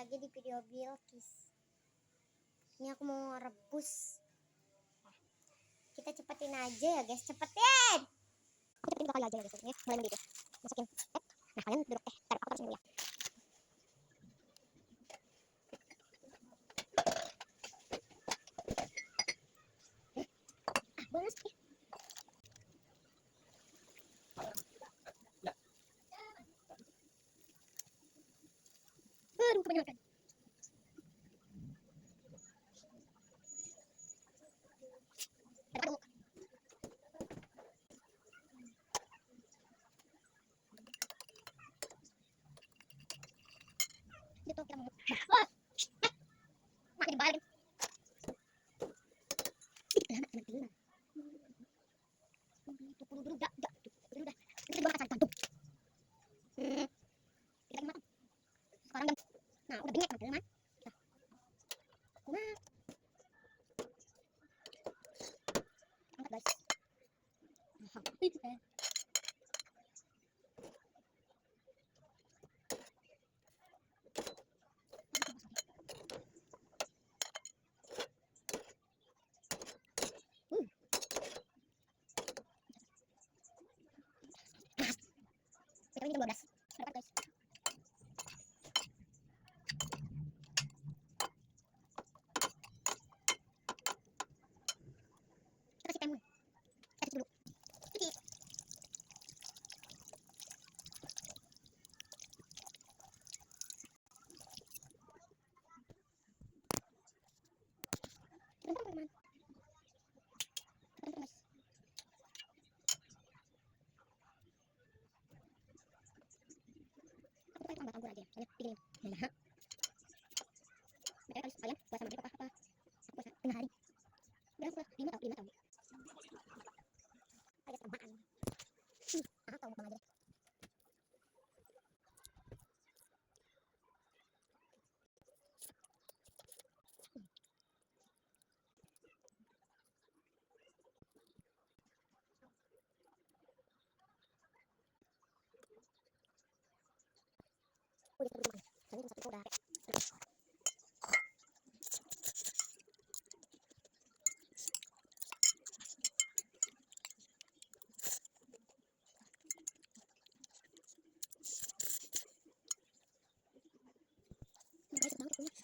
lagi di video Bilkis. Ini aku mau rebus. Kita cepetin aja ya guys, cepetin. Aku cepetin 2 kali aja ya guys. Ya, mulai mendidih. Masukin. Nah kalian duduk deh. Taruh aku taruh sini ya. Bonus. Aduh, kebanyakan. Aduh. Dito kita mau. Wah. Mak jadi balik. Lama anak dulu. Itu kudu dulu dah. Dulu dah. Nanti dibawa kasar kantuk. Kita matang. Sekarang jam. Nah, udah bingit kan, Mas. Nah. Angkat guys. Sekarang jam 12. Berapa guys? Kita kasih timun. Kasih dulu. Cuci. Sebentar teman-teman. Sebentar guys. Aku pakai tambah campur aja. Soalnya bikin nah. Mereka kali kalian puasa maghrib apa? Aku puasa tengah hari. Berapa? 5 tahun. Ada tambahan. Aku tahu mukbang aja deh. Udah kita makan. Soalnya jam 1 udah. Banyak banget punya.